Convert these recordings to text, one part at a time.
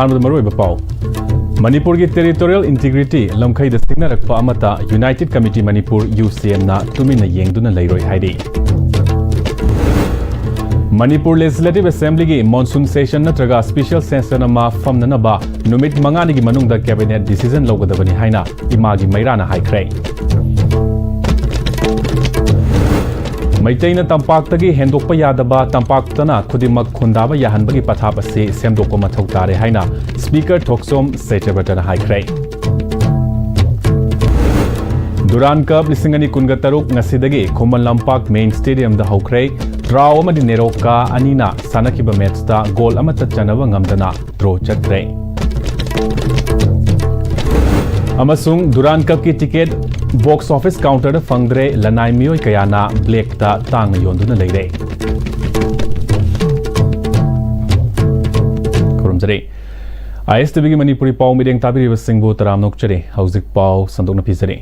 Manipur की territorial integrity lamkhai da signarakpa amata United Committee Manipur UCM na tumina yengduna leiroi haidi. Manipur Legislative Assembly की monsoon session natraga special session ama famna ba numit mangani की manungda cabinet decision logadabani haina imagi mairana haikhrei. Maitayna tampaqtagi hendokpa yadaba tampaqtana khudimak khundaba yahanbagi pathap ase semdokpa mathau tare haina speaker Thoksom Sechabatana haikhrei. Duran Cup lisingani kungataruk ngasidagi Khoman Lampak main stadium da haukrei draw amadi neroka anina sanakiba match ta goal amata chanaba ngamdana draw chakrei. Amasung Duran Cup ki ticket box office counter fangdre lanai mioi kayana black ta tang yonduna leire. Kurumjare ISTV ki Manipuri pau mideng tabiri singbu taram nokchare hauzik pau sandokna pisare.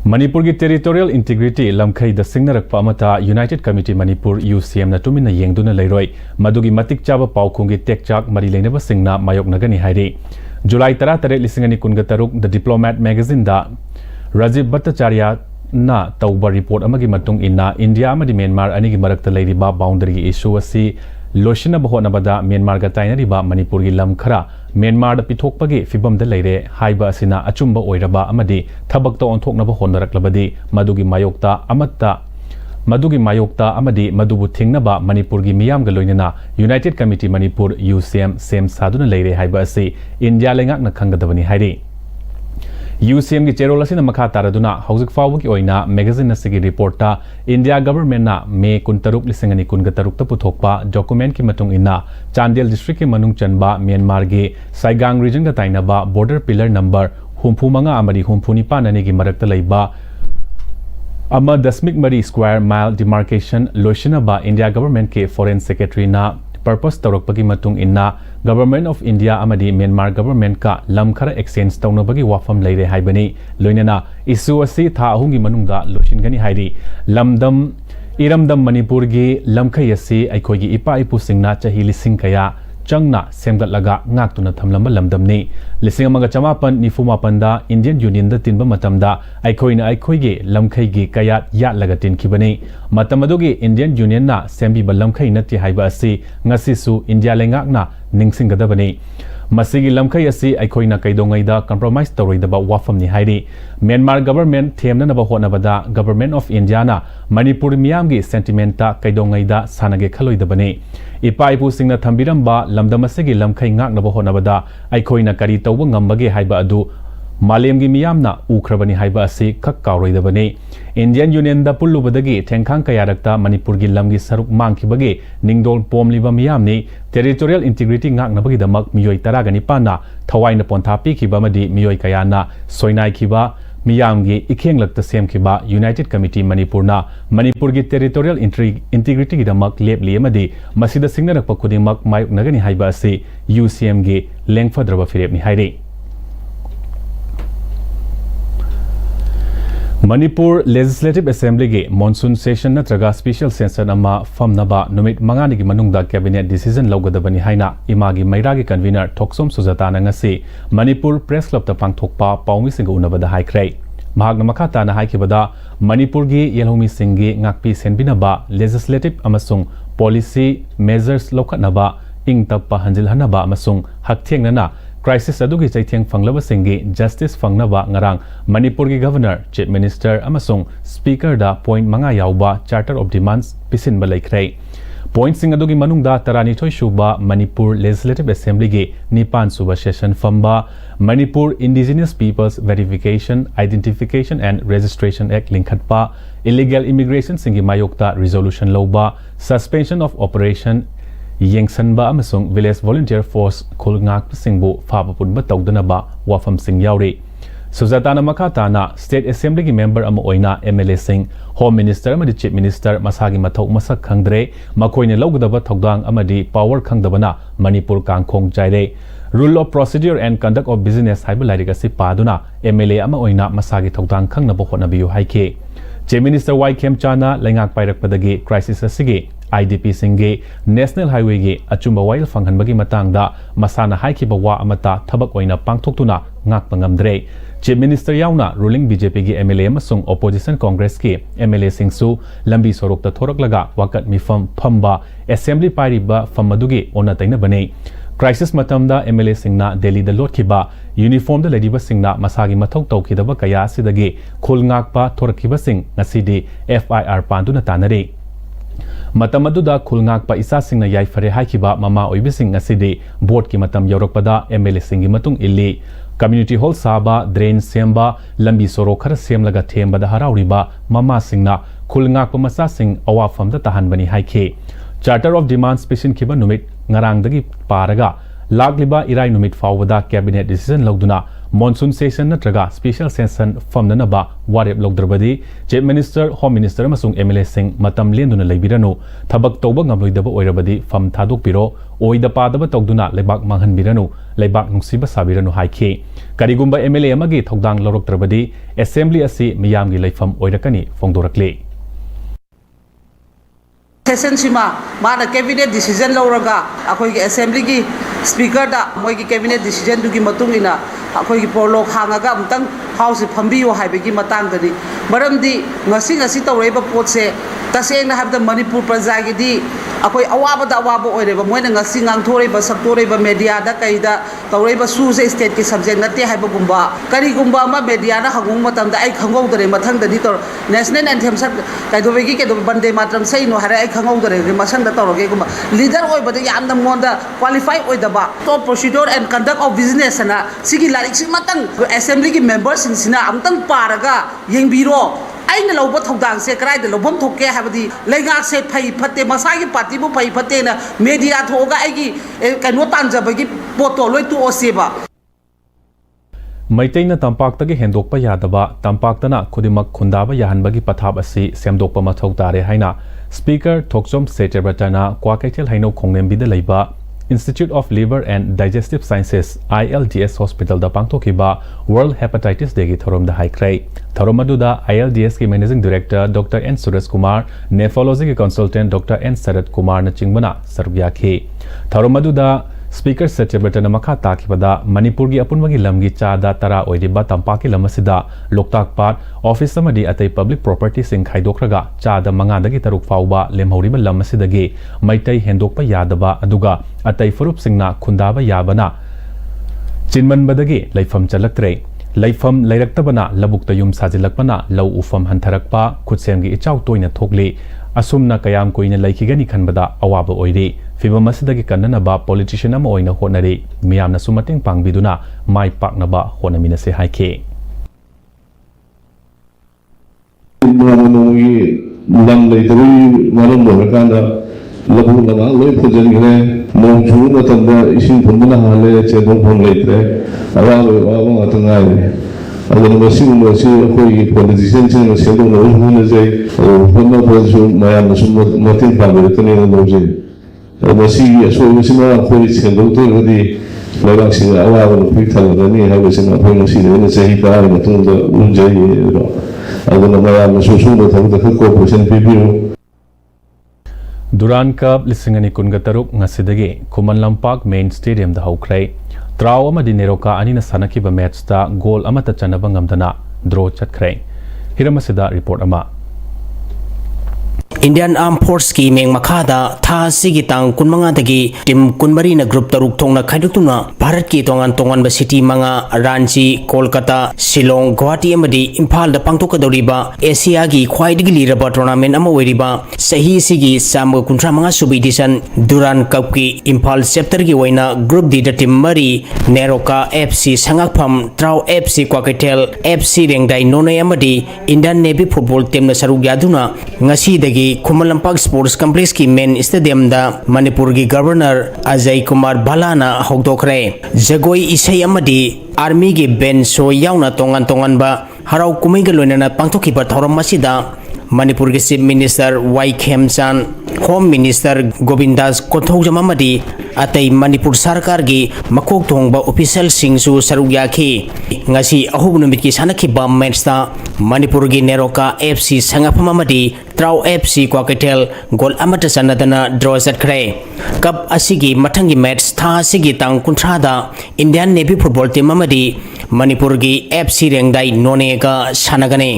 Manipur की territorial integrity lamkhai da singnarakpa amata United Committee Manipur UCM na tumina yengduna leiroi madugi matik chaba paukhungi tekchak mari leinaba singna mayok nagani hairi. July 13 lisingani kungataruk The Diplomat magazine da Rajiv Bhattacharya na tauba report amagi matung inna India amadi Myanmar ani gi marakta leiriba boundary issue asi loshina bahona bada Myanmar ga tainariba Manipur gi lam khara Myanmar da pithokpagi fibam da leire haiba asina achumba oiraba amadi thabak ta onthokna ba honaraklabadi madugi mayokta amadi madubu thingnaba Manipur gi miyam ga loinana United Committee Manipur UCM sem saduna leire haiba asi India lengak na khangadabani hairi. UCM की चेरोल असिना मखा तारदुना हौजिक फावु की ओइना magazine नसिगी report ता India government ना मे कुंतरुक लिसिंगनी कुनगतरुक त पुथोकपा document की मतुंग इना Chandel district के मनुंग चनबा म्यांमार गे साइगांग रीजन का ताइनाबा बॉर्डर पिलर नंबर हुमफु मंगा अमरी हुमफु निपान अनि की मरकत लैबा अमा दशमिक मरी स्क्वायर माइल डिमार्केशन लोशनबा इंडिया गवर्नमेंट के फॉरेन सेक्रेटरी ना पर्पस तौरपगी मतुंग इन्ना गवर्नमेंट ऑफ इंडिया अमदी म्यांमार गवर्नमेंट का लम खरा एक्सचेंज तौनबगी वाफम लेरे हाइबनी लोइनना इशू असि था अहुंगी मनुंगदा लोशिनगनी हाइरी लमदम इरमदम मणिपुर गी लमखै असि अखोगी इपा इपु सिंगना चाही लिसिंग कया चंगना सेमगतलगा ngaktuna thamlamba lamdamni lising amaga chamapan nifumapan da Indian Union da tinba matamda aikhoige lamkhai gi kaya ya laga tinkhibani matamadugi Indian Union na sembi ba lamkhai nati haiba asi ngasi su India lengakna ningsinggadabani masigi lamkhai asi aikhoina kaidongai da compromise toroidaba wafam ni hairi Myanmar government themna na ba honabada government of India na Manipur miyam gi sentiment ta kaidongai da sanage khaloidabani ipa ipu singna thambiramba lamdamasigi lamkhai ngakna ba honabada aikhoina kari tawba ngambage haiba adu malem gi miyamna ukhrabani haiba asi khak kawroidabani Indian Union da pullubadagi thengkhang kayarakta Manipur gi lamgi saruk mangkhibage ningdol pomliba miyamni territorial integrity ngakna bagi damak miyoi taragani pana thawaina pontha pi khiba madi miyoi kayana soinai khiba miyamgi ikhenglakta semkhiba United Committee Manipur na Manipur gi territorial integrity gi damak lepli amadi masida singnarakpa khudingmak mayuk nagani haiba asi UCM gi lengfadraba firepni hairi. Manipur Legislative Assembly के monsoon session नत्रगा special session अमा फमनबा नुमित मंगानी की मनुंगदा cabinet decision लौगदबनी हाइना Imangi मैरागी convener Thoksom Sujatana ngasi Manipur Press Club ta pangthokpa paumi singa unabada haikrei mahakna makhatana haikibada Manipur gi yelhomi singi ngakpi senbinaba legislative amasung policy measures lokhatnaba ingtappa hanjilhanaba amasung hakthengnana crisis adugi chaitheng fanglaba singi justice fangnaba ngarang Manipur gi governor chief minister amasung speaker da point manga yauba charter of demands pisin balaikrei point sing adugi manungda tarani thoi shuba Manipur Legislative Assembly gi nipan suba session famba Manipur Indigenous Peoples Verification Identification and Registration Act linkhatpa illegal immigration singi mayokta resolution loba suspension of operation Yengsanba amasung village volunteer force khulngak singbu fapapunba tawdanaba wafam sing yauri Sujatana makhatana state assembly gi member ama oina MLA sing home minister amadi chief minister masagi mathok masak khangdre makoine logdaba thogdang amadi power khangdabana Manipur kangkhong jaire rule of procedure and conduct of business haibalariga si paduna MLA ama oina masagi thogdang khangnaba honabiyu haike Chief Minister Y. Khem Chana Lengak Pairakpadagi crisis asigi IDP singe National Highway ge achumba wail fanghanbagi matangda masana haikiba wa amata thabak oina pangthoktuna ngakpa ngamdre Chief Minister yauna ruling BJP ge MLA amasung opposition Congress ke MLA singsu lambi sorokta thoraklaga wakat mifam phamba assembly pariba famaduge ona taina bane Crisis matamda MLA singna Delhi da lotkiba uniform da ladiba singna masagi mathau tawkhidaba kaya sidage khulngakpa thorakiba sing ngasidi FIR panduna tanare Matamaduda khulngakpa isa singna yaifare haikiba mama oibising ngasidi board ki matam yorokpada MLA singi matung illi Community hall saba drain semba lambi soro khara semlaga thembada harauriba mama singna khulngakpa masa sing awafam da tahanbani haike Charter of Demands Pishin Kiba Numit Ngarangdagi Paraga Lagliba Irai Numit Fawada Cabinet Decision Logduna Monsoon Session Natraga Special Session from Nanaba Warep Logdrabadi Chief Minister Home Minister Masung MLA Singh Matam Lenduna Lebirano Tabak Toba Ngamloidaba Oirabadi Fam Thaduk Piro Oida Padaba Togduna Lebak Manghan Birano Lebak Nungsiba Sabirano Haike Karigumba MLA Amagi Togdang Lorok Drabadi Assembly Asi Miyamgi Leifam Oirakani Fongdorakle Session sima mana cabinet decision lauraga akoi ki assembly ki speaker da moi ki cabinet decision du ki matung ina akoi ki prolog hangaga amtang house phambiyo haibegi matang gadi maramdi ngasi tawreba potse taseng na habda Manipur praja gi di akoi awaba oireba moina ngasi ngangthoreba saktoreba media da kaida tawreba su se state ki subject nate haiba gumba kari gumba ma media na hangung matam da ai khangau dare mathang da di tor national anthem sak kaidobegi ke do bande matram sei no hare ai khangau dare masang da toroge gumba leader oiba da yamna monda qualify oidaba top procedure and conduct of business na sigi larik si matang assembly ki members sina amtang paraga yengbiro aina lawba thogdang se krai da lobom thokke habadi leingak se phai phatte masagi party bu phai phatte na media thoga aigi kano tanjabagi poto loi tu oseba Maitayna tampaktage hendokpa yadaba tampaktana khudimak khundaba yahanbagi pathap asi semdokpa mathau tare haina Speaker Thokchom Setebratana Kwakaitel haino khongnembida leiba Institute of Liver and Digestive Sciences ILDS Hospital da pangthokiba World Hepatitis Day gi thorom da haikrai thoromaduda ILDS ki Managing Director Dr. N. Suresh Kumar Nephrology ki Consultant Dr. N. Sarat Kumar na chingbana sarugya ki thoromaduda Speaker Setebratana makha takibada Manipur gi apunwagi lamgi chada tara oiriba tampaki lamasida Loktak Pat Office samadi atai public property sing khaidokraga chada manga dagi taruk fauba lemhoriba lamasidagi maitai hendokpa yadaba aduga atai furup singna khundaba yabana chinmanbadagi laifam chalaktre laifam lairaktabana labukta yum sajilakpana law ufam hantharakpa khutsemgi ichau toina thokli asumna kayam koina laikigani khanbada awaba oiri Fibam asidagi kannanaba politician ama oina honari miyamna sumating pangbiduna mai paknaba honamina se haike lam leidari malam morakanda labu lama loi phujangire nongchu matanda isin phumna hale chedong phom leitre awa atangai adana masi khoi politician chen sedong no hune jai phonna bosu mayam sum mating pangre tani noje masi so sima khoi chendong to gadi laibak sing awa phik thalani hawe sing phoi masi ne sehi par matung da unjai ro adana mayam susu da thabda corporation pibiu Duran Cup Lisingani Kungataruk Ngasidagi Kuman Lampak Main Stadium da Haukrai Traw amadi Neroka anina sanakiba match da goal amata chanaba ngamdana draw chatkrai Hiramasida report ama Indian Armed Force ki meng makada tha sigi tang kunmanga dagi tim kunmari na group taruk thongna khaidutuna Bharat ki tongan ba city manga Ranchi Kolkata Shillong Guwahati amadi Imphal da pangtokadoriba Asia gi khwaidigi liraba tournament ama oiriba sahi sigi samga kuntra manga subi edition Duran Cup ki Imphal chapter gi oina group D da tim mari Neroka FC Sangakpham Traw FC Kwakaitel FC Rengdai Nonai amadi Indian Navy football team na saruk yaduna ngasi dagi Kumalampak Sports Complex ki main stadium da Manipur gi Governor Ajay Kumar Balana hogdokre jagoi isai amadi army gi band show yauna tongan ba harau kumai ga loinana pangthokiba thoram masida Manipur ki Chief Minister Y Khemchan, Home Minister Govindas Kothojam amadi atai Manipur Sarkar gi makok thongba official singsu saruk yakhi ngasi ahub numit ki sanakhiba match ta Manipur gi Neroka FC sangapham amadi Trau FC Kwaketel gol amata sanadana draw zatkre kap asigi mathangi match tha asigi tang kunthra da Indian Navy football team amadi Manipur gi FC rengdai none ka sanagane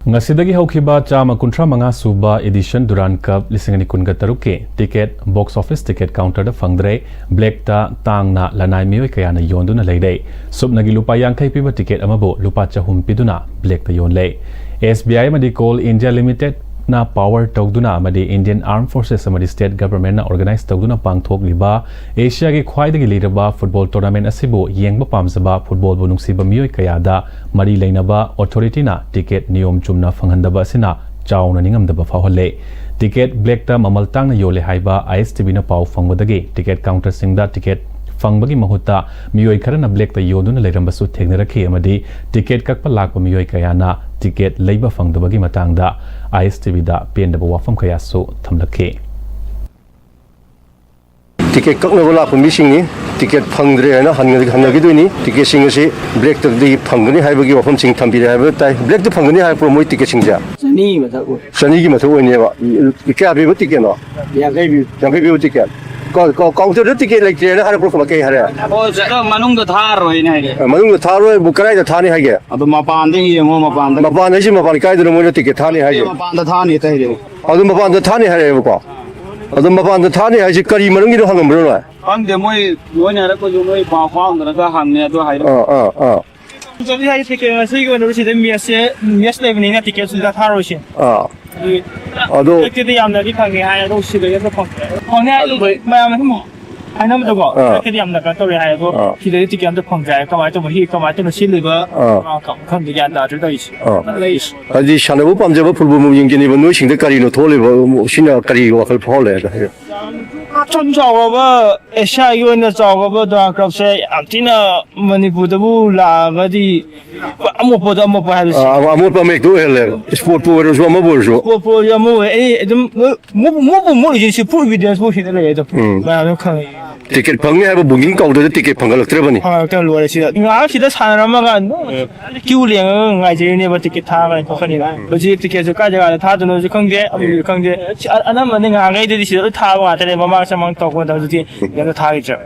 Ngasidagi haukiba chama kuntra manga suba edition Duran Cup lisingani kunga taruke ticket box office ticket counter da fangdre black ta tangna lanai mioi kayana yonduna leidai subnagi lupa yangkai piba ticket amabo lupa chahum piduna black ta yonlei SBI madi Coal India Limited na power togduna amadi Indian Armed Forces amadi state government na organize togduna pangthok liba Asia gi khwaidagi leiraba football tournament asibo yengba pamsaba football bu nungsiba mioi kayada mari leinaba authority na ticket niyom chumna phanghandaba sina chauna ningamdaba faholle ticket black ta mamal tangna yole haiba ISTV na pau phangwadagi ticket counter singda ticket fangbagi mahutta mioi kharana black ta yoduna leirambasu thegnarakhi amadi ticket kakpa lakpa mioi kayana ticket leiba fangdabagi matangda ISTV da pendaba wafam kaya so thamlakhe ticket kakna wala ko missing ni ticket phangdre na hangi doini ticket sing ase black ta di phangani haibagi wafam sing thambire haiba tai black ta phangani hai pro moi ticket sing ja sani gi matho ne ba ikya bi ticket no ya bi ticket counter ticket like train har pro ma kai har o ja manung da thar roi ne manung da thar roi bu karai da thani ha ge adu mapan de yengo mapan ne si mapan kai da mo ticket thani ha ge mapan da thani tai de adu mapan da thani ha ge ko adu mapan da thani ha ji kari manung gi do hangam bro la ang de moi ne ra ko jo moi pa khang da ga hang ne do hai so di hai ticket ma sei go no si de mies le ni na ticket su da thar roi si ado ticket yam na di khang ge hai do si de ya ko khang ne ma ma mo ai na ma do ko ticket yam na ka to re hai do si de ticket yam da khang jai ka ma to hi ka ma to si le ba ka khang de ya da zhe dai shi dai shi aji shanabu pamjaba football mu ying ni ba no sing de kari no thole ba sina kari wa khal phol le da 좀 작업은 에시아 이거는 작업은 더 그렇지 안티나 머니푸드부 라가디 아무보다 뭐 봐야 돼. amor pa mek do hele sport power zo ma borjo 뭐 뭐 뭐 이제 스포 비디오 스포 시대에 해도 나는 칸 ticket phangni ha ba bunging kau da ticket phangal laktre bani 그 로레 시다 나 시다 사람마가 기울링 아이제네 버 티켓 타가 거기가 로지 티켓 가져가 다 주는 저 강제 아나만 내가 아이들이 시다 타고 왔더니 마마 상황 떠고 다지 내가 타겠죠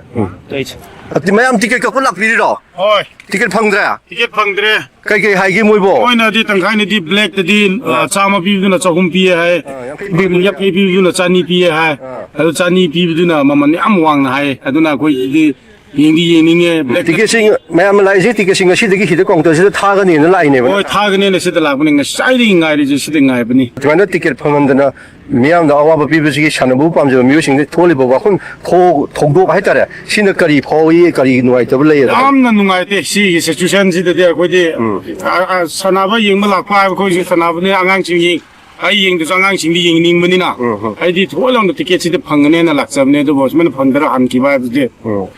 네 ati mayam ticket ka kulak piri ro oi ticket phangdra ticket phangdre kai hai gi moi bo oi na di tangkai ni di black ta di chama pi du na chahum pi hai bi yak pi du na chani pi hai adu chani pi du na maman ni am wang na hai adu na koi di ying ni black ticket sing mayam lai ji ticket sing si de gi hide kong to si tha ga ni na lai ne ba oi tha ga ne na si da la bu ni sai di ngai ri si de ngai ba ni twana ticket phangandana miyam da awa ba pi bi gi shanabu pamjaba miyo sing de tholi bo ba khun thogdo hai tare sina kari phawi kari nuai tab lai ra am na nungai te si gi situation si de ko di sana ba ying ma la pa ko si sana ba ni angang ching ying ai ying de angang ching di ying ning ba ni na ai di tholang da ticket si de phangane na lak cham ne do bos man phangdara han ki ba de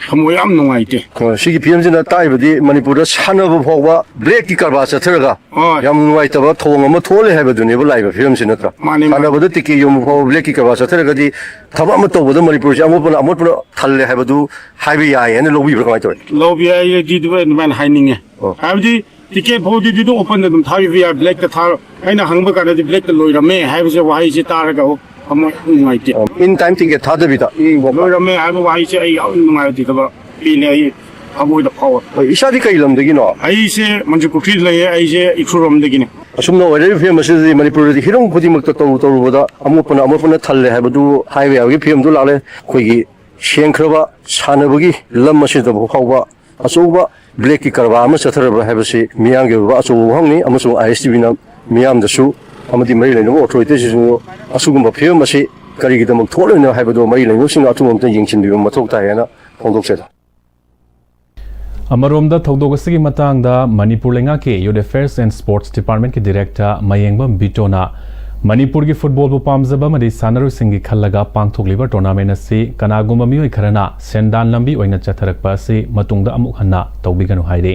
khamoi am nungai te sigi pm jina tai badi manipur da sanabu phogwa break ki karba cha thraga yam nuai tab thong ma thole hai ba du ne ba lai ba film sin natra sanabu da ticket yom pho break ki karba cha thraga di thaba ma to ba manipur ja amot puna thalle hai ba du hai bi ya ye ne lobi ba kai to lobby ai di du man hai ning hai di ticket pho di du open dum thai via black ta thar aina hangba ka di black ta loi ra me hai ba se wai se tar ga amoi ngai te in time ticket thada bi da loi ra me hai ba wai se ai ngai ti da ba pi ne ai amoi da power isa di kai lam de gi no ai se manju ku khri lai ai se ikhurom de gi ne asum no ore film se di manipur di hirong khudi mak ta to boda amopana thalle hai ba du highway gi film du la le khoi gi shenkraba sanabu gi lam se da phawba asoba black ki karwa ama chathar ba hai ba se miyang ge ba aso hangni amaso ISTV na miyam da su amadi mari le no authority su asugum ba film se kari gi da mak thole na hai ba do mari le no sing atumom ta yingchin bi ma thok ta yana phongdok se Amaromda thogdogasi matangda Manipur lenga ke Youth Affairs and Sports Department ki Director Mayengbam Bitona Manipur ki football bu pamjaba madi sanaru singi khallaga pangthokliba tournament asi kanagumba mioi kharana sendan lambi oina chatharakpa asi matungda amuk hanna tawbiganu haire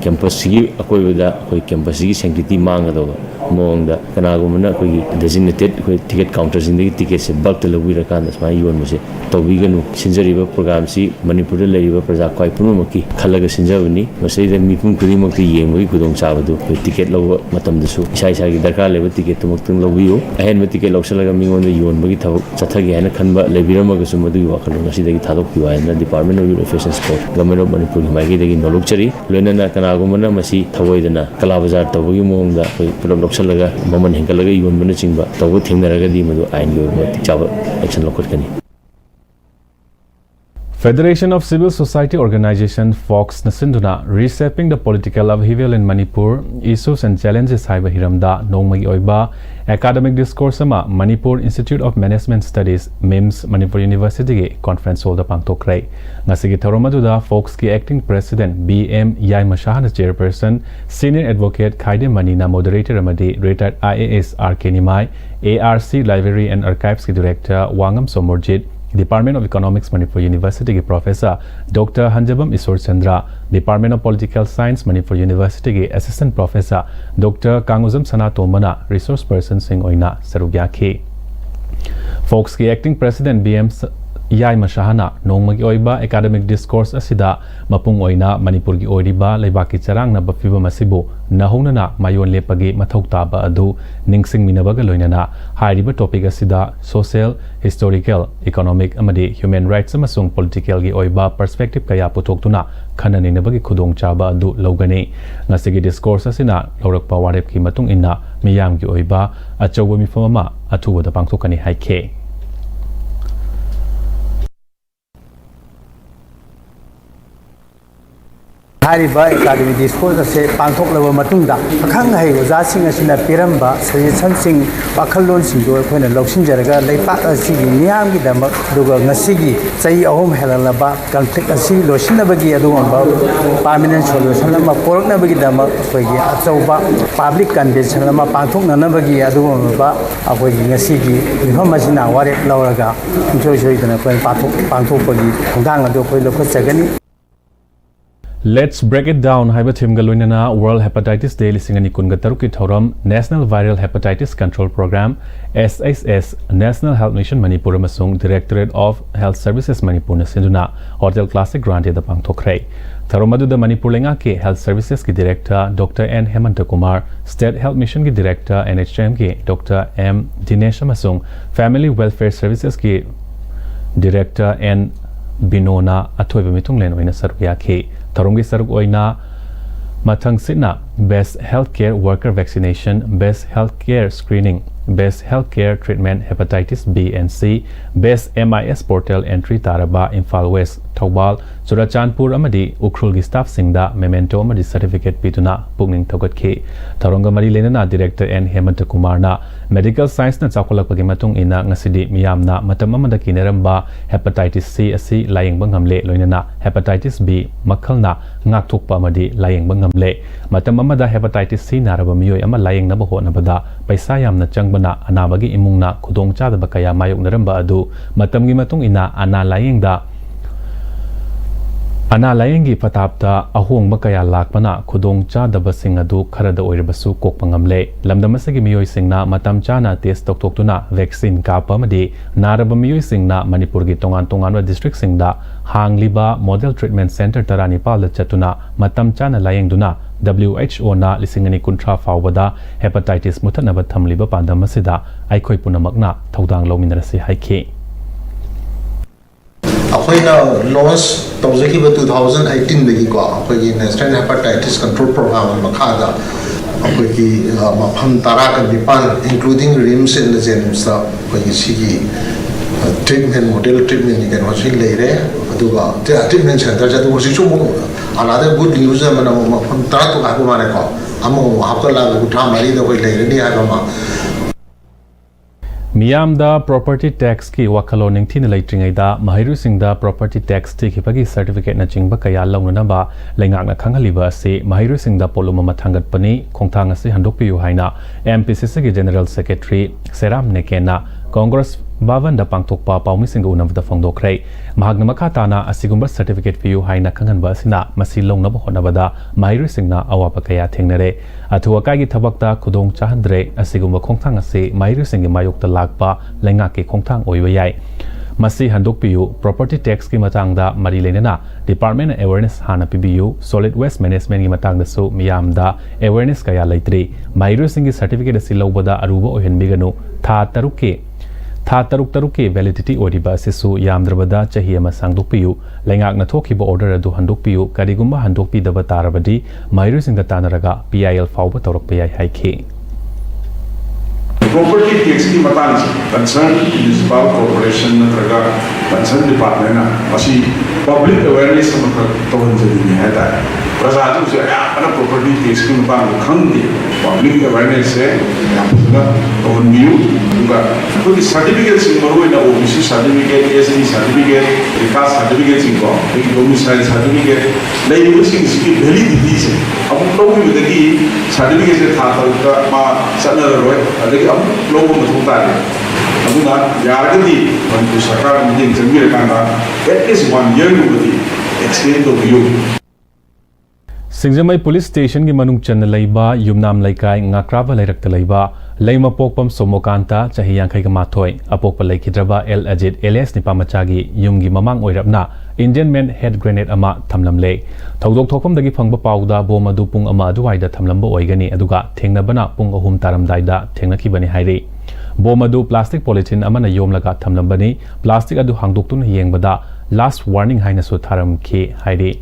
campus gi akoibada akoi campus gi sanctity mangado mongda kanagumana akoi designated akoi ticket counters in the ticket se bulk telawira kan asma yon mase tawiganu sinjariba program si manipur da leriba praja kwai punumaki khalaga sinjabani masai da mipum kudimaki yengbai kudong sabadu ticket law matam dasu isai isai gi darkar leba ticket tumaktun lawiyo ahen ticket lawsalaga mingon da yon bagi thawak chathagi haina khanba lebirama ga sumadu wakhalung asidagi thadok piwa na department of youth affairs and sport government of manipur gi magi dagi nolokchari loinana kanagumana masi thawoidana kala bazar tawagi mongda koi pulak lokshalaga maman hengkalaga yonbana chingba tawu thengnaragadi madu ain gi oiba tikchaba action lokotkani. Federation of Civil Society Organization Fox Nasinduna Reshaping the Political Upheaval in Manipur Issues and Challenges Haiba Hiramda Nongmagi Oiba Academic Discourse ama Manipur Institute of Management Studies MIMS Manipur University Conference Hall da Pangtokrai Ngasigi Tharomaduda Fox ki Acting President BM Yai Mashahana Chairperson Senior Advocate Khaide Manina Moderator amadi Retired IAS RK Nimai ARC Library and Archives ki Director Wangam Somorjit Department of Economics Manipur University के Professor Dr. Hanjabam Isor Chandra, Department of Political Science Manipur University के Assistant Professor Dr. Kanguzam Sana Tomana, Resource Person Singh Oina Sarugya K. Fox के Acting President BM Yai Mashahana Nongmagi Oiba Academic Discourse Asida Mapung Oina Manipur ki Oiriba Leibaki Charang na Bafiba Masibu Nahunana Mayon Lepagi Mathautaba Adu Ningsing Minabaga Loinana Hairiba Topic Asida Social, Historical, Economic Amadi Human Rights Amasung Political gi Oiba Perspective Kaya Putoktuna Kanani Nabagi Kudong Chaba Adu Logani Nasigi Discourse Asina Lorakpa Warep ki Matung Inna Miyam gi Oiba Achawa Mifama Atuwa da Pangtokani Haike. Academic discourse से पांथोक लबा मतुंगदा अखंग है ओजासिंग असिना पिरंबा suggestion सिंग वाखलोन सिंग दो अखोइना लौसिनजरगा लेपाक असिगी मियाम की दमक दुगा ngasiगी चई Ahom हेललबा conflict असि लोसिनबगी अदुगंबा permanent solution अमा पोरकनबगी दमक अखोइगी अचौबा पब्लिक कन्वेंशन अमा पांथोकननबगी अदुगंबा अखोइगी ngasiगी मिफम असिना वारेप लौरगा जोय जोयदना कोइ पांथोकपगी थोंगांग अदु कोइ लोखचगनी. Let's break it down. Haiba thim galoinana World Hepatitis Day lisingani kungataruk ki thoram National Viral Hepatitis Control Program SHS National Health Mission Manipur amasung Directorate of Health Services Manipur na sinduna Hotel Classic Grant da pangthokrai. Tharomadu da Manipur lenga ke Health Services ki Director Dr. N Hemanta Kumar, State Health Mission ki Director NHM ke Dr. M Dinesh amasung Family Welfare Services ki Director N Binona athoiba mitung len oina sarukya ke Tharungi saruk oina mathang sina Best Healthcare Worker Vaccination, Best Healthcare Screening, Best Healthcare Treatment Hepatitis B and C, Best MIS Portal Entry Taraba Imphal West Thawbal Churachandpur amadi Ukhrul gi staff singda memento amadi certificate pituna pugning thogat ke Tharunga mari lenana Director N Hemanta Kumar na Medical Science na chakolakpagi matung ina ngasidi miyamna matam amada kineramba Hepatitis C asi layeng bangamle loinana Hepatitis B makhalna ngakthokpa amadi layeng bangamle matam amada Hepatitis C naraba miyoi ama layeng na baho na bada paisa yamna changbana anabagi imungna khudong chadaba kaya mayok naramba adu matamgi matung ina ana layengi patapta ahongba kaya lakpana khudong chadaba sing adu kharada oirabasu kokpangamle lamdamasagi miyoi singna matam chana test toktokuna vaccine kapa amadi naraba miyoi singna Manipur gi tongan tonganwa district singda hangliba model treatment center tarani pal chatuna matam chana layengduna WHO na lisingani kuntra fawada hepatitis mutanaba thamliba pandamasida aikhoi punamakna thodang lominarasi haike. अखोइना launch तौजखिबा 2018 दगी को अखोइगी national hepatitis control programme मखादा अखोइगी मफम तारा का निपान इंक्लूडिंग रिम्स एंड जेम्स अखोइगी सिगी ट्रीटमेंट मॉडल ट्रीटमेंट के नोसिन लेरे अदुगा ट्रीटमेंट सेंटर जदु होसिचु मो अनादर गुड न्यूज मना मफम तारा तो गाबो माने को अमो हाकला गुठा मारी दो कोइ लेरे नि हागमा Miyamda property tax ki wakalo ningthina leitringaida mahiru singda property tax tikipagi certificate na chingba kaya launana ba lengakna khanghaliba ase mahiru singda poluma mathangat pani khongthang ase handokpiu haina MPCC ki General Secretary Seram Nekena Congress Bhavan da pangthokpa paumising unavda phongdokre mahagna makha tana asigumba certificate piu haina khanganba asina masi longnaba honabada mahiri singna awapa kaya thengnare athua kai gi thabakta khudong chahandre asigumba khongthang ase mahiri singi mayokta lakpa lenga ke khongthang oiba yai masi handok piu property tax ki matangda mari lenena department awareness hana pibiu solid waste management gi matangda so miyamda awareness kaya leitri mahiri singi certificate asi lobada aruba ohenbiganu tha taruke Tha taruk ke validity oriba sisu yamdrabada chahi ama sangdokpiu lengak na thokiba order adu handokpiu karigumba handokpi daba tarabadi mairu singa tanaraga PIL fawba tawrakpa yai haike property tax ki matang concern municipal corporation natraga concern department na masi public awareness sama tawhan jadini hai ta prasadu se ana property tax ki matang khangdi public awareness se yapuna tawhan miu uga koi certificate sing maru na OBC certificate SC certificate vikas certificate sing ko ek domicile certificate lai using ki validity se abu tawi dagi certificate se tha ta ma sana roi adagi logo masuk tadi. Aduna yaragadi bantu sarkar meeting jemir kanda at least 1 year nubadi extend to you. Singjamai police station gi manung chan laiba yumnam laikai ngakraba lairak laiba laima pokpam somokanta chahi yankhai ga mathoi apokpa laikhidraba El Ajit LS nipamachagi yumgi mamang oirapna Indian man head grenade ama thamlamle thodok thokpam dagi phangba pauda bom adu pung ama aduwaida thamlamba oigani aduga thengnabana pung ahum taramdaida thengnakhibani hairi bom adu plastic polythene amana yomlaga thamlambani plastic adu hangdoktuna yengbada last warning haina su tharam ke hairi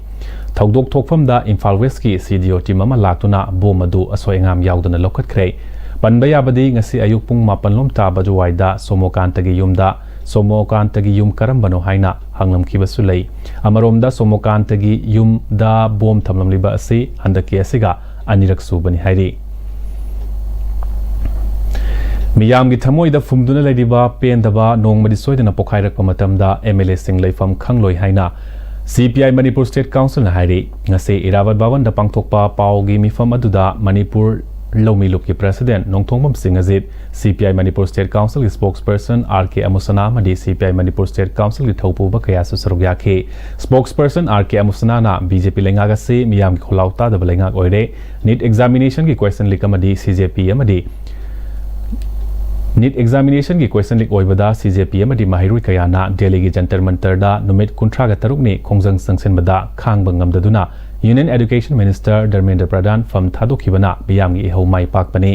thodok thokpamda Imphal West ki CDO team ama laktuna bom adu asoingam yaudana lokhatkhre panbayabadi ngasi ayuk pung 8 lom taba juwaida somokantagi yumda somokantagi yum karambano haina hanglamkibasu lei amaromda somokantagi yumda bom thamlamliba asi handaki asiga anirak subani hairi miyamgi thamoida fumduna leidiba pendaba nongmadi soidana pokhairakpa matamda MLA sing leifam khangloi haina CPI Manipur State Council na hairi ngase Iravat Bhavan da pangthokpa paugi mifam aduda Manipur Lomi Luki President Nongthongpam Singh Ajit CPI Manipur State Council ki spokesperson RK Amusana madi CPI Manipur State Council ki thaupuba kaya su sarugya spokesperson RK Amusana na BJP lengaga se miyam ki kholauta da balengak oire NEET examination ki question likamadi CJP amadi NEET examination ki question leak oibada CJP amadi mahirui kayana Delhi ki Jantar Mantar da numit kuntra ga taruk ni khongjang sangsen bada khangba ngamdaduna Union Education Minister Dharmendra Pradhan fam thadokibana biyamgi ihau mai pakpani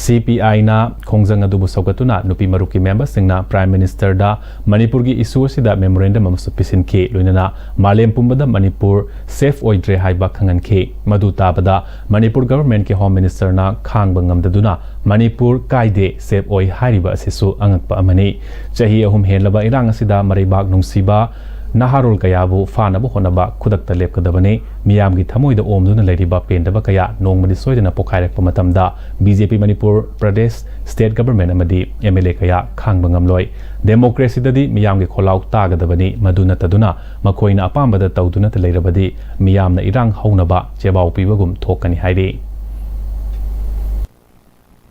CPI na khongjang adubu saugatuna nupi maruki member singna Prime Minister da Manipur gi issue sida memorandum amasu pisin ke loinana malem pumbada Manipur safe oidre haiba khangan ke madu tabada Manipur government ke Home Minister na khangba ngamdaduna Manipur kaide safe oi hariba asisu angakpa amani chahi ahum helaba irang asida maribak nungsiba Naharul kayabu fanabu honaba kudakta lepkadabane miyamgi thamoida omduna leiriba pendaba kaya nongmadi soidana pokhairakpa matamda BJP Manipur Pradesh State Government amadi MLA kaya khangba ngamloi democracy dadi miyamgi kholau tagadabani maduna taduna makoina apambada tawduna leirabadi miyamna irang haunaba chebau pibagum thokani hairi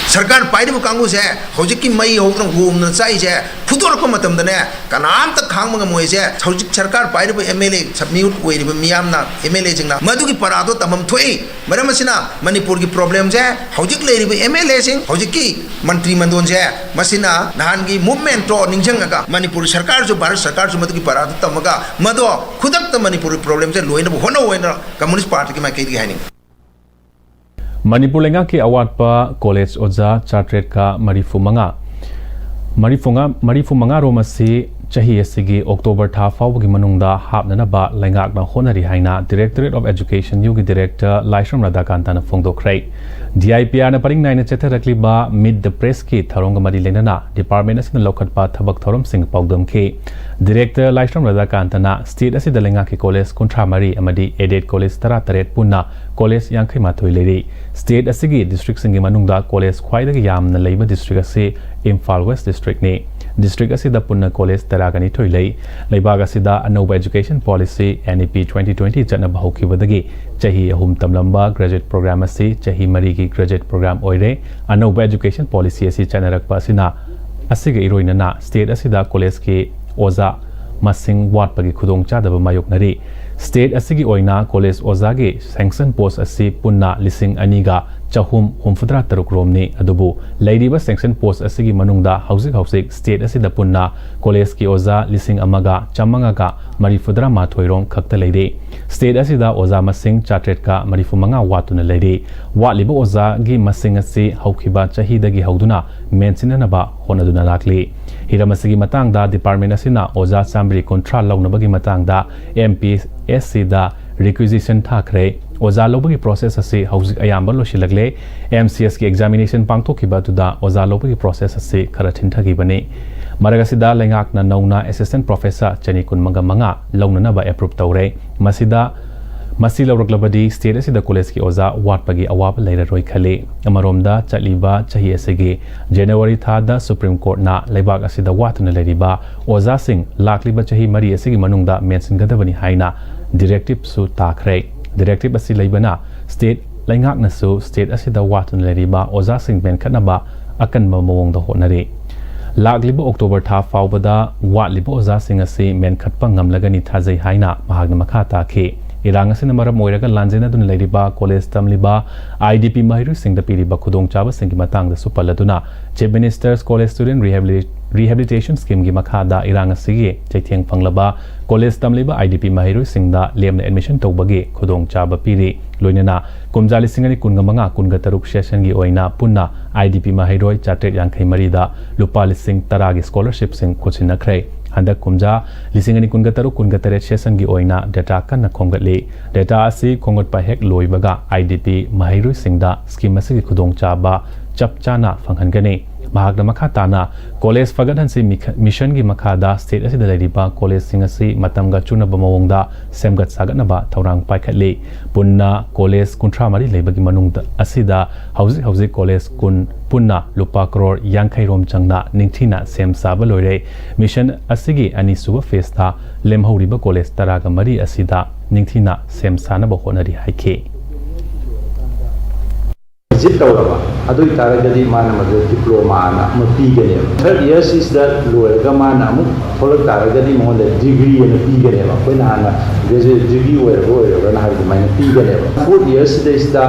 सरकार पाइब कांगू से हजिक मई होना होमना चाहिए फुदोरप मतमदने कनाम तक खांग मोइसे हजिक सरकार पाइब MLA submit ओइरिब मियामना MLA जिंगना मधुकी परादो तमम थोई मरमसिना मणिपुर की प्रॉब्लम से हजिक लेरिब MLA सिंग हजिक की मंत्री मंडल से मसिना नहान की मूवमेंट तो निंजंगा मणिपुर सरकार जो भारत सरकार जो मधुकी परादो तमगा मदो खुदक मणिपुर प्रॉब्लम से लोइन होना होना कम्युनिस्ट पार्टी की माइकेरी हाइनी Manipur lenga ki awatpa college oja chartred ka marifumanga romasi chahi asigi October tha fawgi manungda hapnanaba lengak na honari haina Directorate of Education yugi Director Laishram Radhakanta na phongdokrai DIPR na paring naina chetharakliba Meet the Press ki tharonga mari lenana Department asina lokhatpa thabak thorom sing pawdam ke Director Laishram Radhakanta na state asida lenga ki college kuntra mari amadi aided college tara taret punna college yankhai mathoi leri state asigi district singi manungda college khwaidagi yamna leiba district ase Imphal West district ni district asida punna college taragani thoilei leibaga sida anoba education policy NEP 2020 chana bahukibadagi chahi ahum tamlamba graduate program ase chahi mari ki graduate program oire anoba education policy ase chanarakpa asina asiga iroinana state asida college ki oza masing watpagi khudong chadaba mayoknari state asigi oina college oza gi sanction post asi punna lising aniga chahum humfudra taruk romni adubu leidiba sanction post asigi manungda hausik state asida punna college ki oza lising amaga chamanga ga marifudra mathoirong khakta leide state asida oza masing chatret ka marifumanga watuna leide watliba oza gi masing asi haukhiba chahidagi hauduna mensinanaba honaduna lakli hiramasi matangda department asina oza samri contra launabagi matangda Mpsc da requisition thakre oza lobagi process ase hauzik ayamba losilagle MCS ki examination pangthokiba tuda oza lobagi process ase khara thintagi bane maragasida lengak na nauna assistant professor chani kunmanga manga launana ba approve tawre masi lawraklabadi state asida college ki oza watpagi awab leiraroi khale amaromda chaliba chahi asege January thada Supreme Court na leibak asida watna leriba oza sing lakliba chahi mari asigi manungda mention gadabani haina directive su takhre directive asi leibana state lengak na su state asida watna leriba oza sing ben khanaba akanba mawongda honare lakliba October tha fawbada watliba oza sing asi men khatpa ngamlagani thajai haina mahagna makha takhe irang asina maram moiraga lanjena dun leiriba college tamliba IDP mahiru singda piriba khudong chaba singi matang da supaladuna chief minister's college student rehabilitation scheme gi makhada irang asigi chaitheng phanglaba college tamliba IDP mahiru singda lemna admission tawbagi khudong chaba piri loinana kumjali singani kunga manga kunga taruk session gi oina punna IDP mahiroi chatet yankhai marida lupa lising taragi scholarship sing kuchina khrei handa kumja lisingani kunga taruk kunga taret session gi oina data kan na khongatli data asi khongot pa hek loibaga IDP mahiru singda scheme asigi khudong chaba chapchana phanghangani mahagna makha tana college fagadan si mission gi makhada state asida leriba college singasi matamga chunaba mawongda semgat sagatnaba thaurang paikhatli punna college kuntra mari leibagi manungda asida hauzik college kun punna lupa crore yankhai rom changna ningthina sem saba loire mission asigi ani suba phase tha lemhoriba college taraga mari asida ningthina sem sanaba honari haike visit tawraba adu taragadi mana madu diploma na mapigane third year is that loerga mana mu tholak taragadi mo the degree and pigane ba koina na graduate degree or na ha mai pigane ba fourth year is da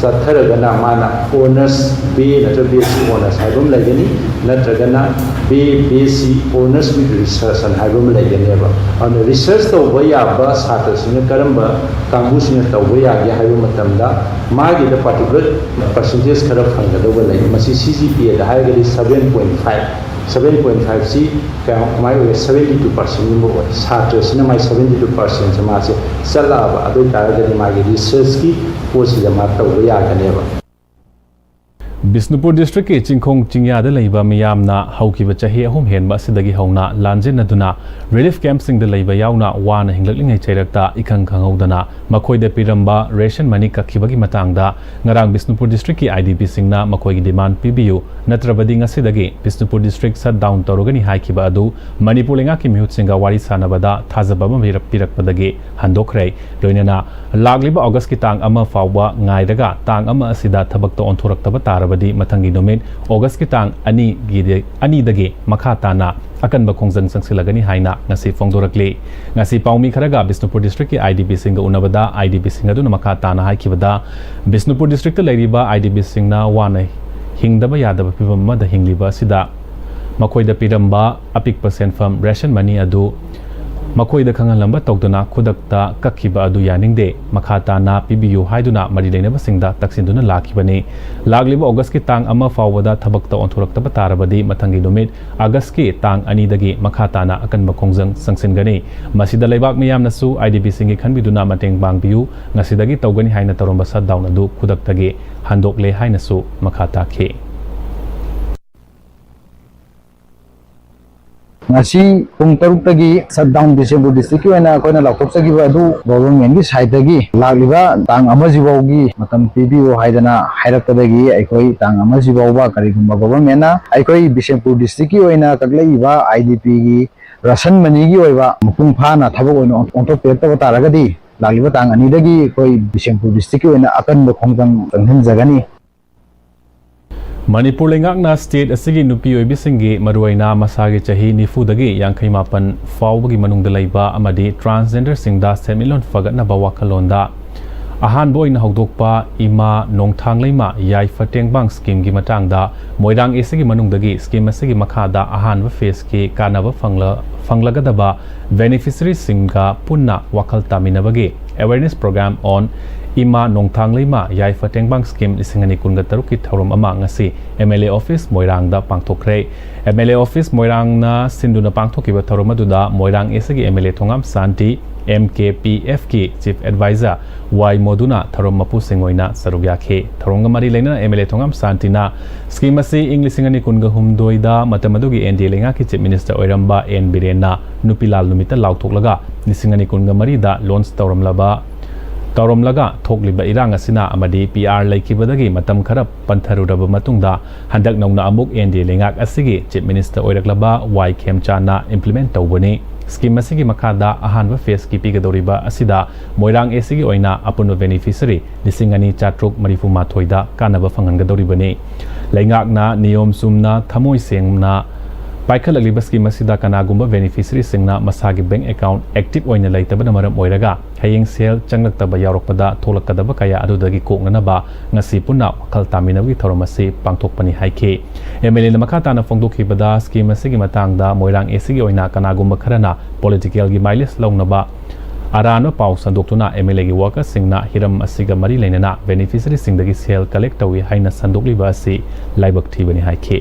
satharaga na mana honors b na to bc honors haibum lagani na tragana bc honors with research and haibum lagani ba on research to waya ba sata sine karamba kangu sine to waya ya haibu matamda magi the particular percentage खरब फंगदोबा लई मसी CGPA दा हाइगली 7.5 सी कमाई 72% मो छात्र सिना माई 72% से मासे चलाबा अदु तारगदी मागी रिसर्च की पोसी मा तौबा यागनेबा Bisnupur district ki chingkhong chingyada leiba miyamna haukiba chahi ahum henba sidagi hauna lanjenaduna relief camp sing da leiba yauna wana hinglaklingai chairakta ikhang khanghaudana makhoi da piramba ration money kakhibagi matangda ngarang Bisnupur district ki IDP singna makhoi gi demand PBU natrabadi ngasidagi Bisnupur district shut down torogani haikiba adu Manipur lenga ki mihut singa wari sanabada thajaba pirakpadagi handokhrei loinana lagliba August ki tang ama fawba ngairaga tang ama asida thabakta onthoraktaba taraba mathangi nomen August ki tang ani dagi makha tana akanba khongjang sangsilagani haina ngasi fongdorakle ngasi paumi kharaga Bisnupur district ki IDP singa unabada IDP singa duna makha tana haikibada Bisnupur district ta leiriba IDP singna wana hingdaba yadaba pibamma da hingliba sida makoida piramba apik percent from ration money adu makoida khangalamba tawduna khudakta kakhiba adu yaningde makhata na PBU haiduna mari leinaba singda taksinduna lakhibani lagliba August ki tang ama fawada thabakta onthoraktaba tarabadi mathangi numit August ki tang ani dagi makhata na akanba khongjang sangsingani masida leibak miyamna su IDP singi khanbiduna mateng bangbiu ngasidagi tawgani haina taromba shutdown adu khudaktagi handokle haina su makhata khe ngasi pung taruk tagi shutdown Bisnupur district ki na koina lakhopsagi ba du government gi side tagi lagliba tang amajibogi matam PBO haidana hairakadagi aikoi tang amajiboba karigumba government na aikoi Bisnupur district ki oina kaglai ba IDP gi ration money gi oiba mupung phana thabok oina onto perta taragadi lagliba tang ani dagi koi Bisnupur district ki oina akan khongjang tanghin jagani Manipur lengakna state asigi nupi oibisingi maruaina masagi chahi nifudagi yankai mapan fawbagi manungda laiba amadi transgender singda semilon fagatna bawakalonda ahan boy na hogdokpa ima nongthang leima yai fatengbang scheme gi matangda moirang esigi manungdagi scheme asigi makhada ahan ba face ki kanaba fanglagadaba beneficiary singa punna wakal taminabagi awareness program on ima nongthang leima yai fatengbang scheme lisingani kunga taruki thorom ama ngasi MLA office moirang da pangthokre MLA office moirang na sinduna pangthokiba thorom aduda moirang esigi MLA thongam santi MKPF ki chief advisor Y moduna thorom mapu singoina sarugya khe thoronga mari leina MLA thongam santina scheme asi inglisingani kunga humdoida matamadugi ND lenga ki chief minister oiramba N Birena nupilal numita lauthoklaga lisingani kunga mari da launch Tauromlaga thokliba irang asina amadi PR laikibadagi matam khara pantharuraba matungda handak nongna amuk ND lengak asigi chief minister oiraklaba Y Khemchana implement tawbani scheme asigi makhada ahanba phase ki pigadoriba asida moirang esigi oina apunno beneficiary lisingani chatruk marifu mathoida kanaba fangangadoribani lengakna niyom sumna thamoi sengna paikhalagli scheme asida kanagumba beneficiary singna masagi bank account active oina laitabana maram oiraga hayeng sel changlaktaba yaurokpada tholakadaba kaya adudagi koknanaba ngasi punna wakal taminabgi thoromasi pangthokpani haike MLA na makhatana fongdokhibada scheme asigi matangda moirang esigi oina kanagumba kharana political gi mileage lawnaba arano pau sandoktuna MLA gi workers singna hiram asiga mari leinana beneficiary singdagi sel collect tawi haina sandokliba asi laibak thibani haike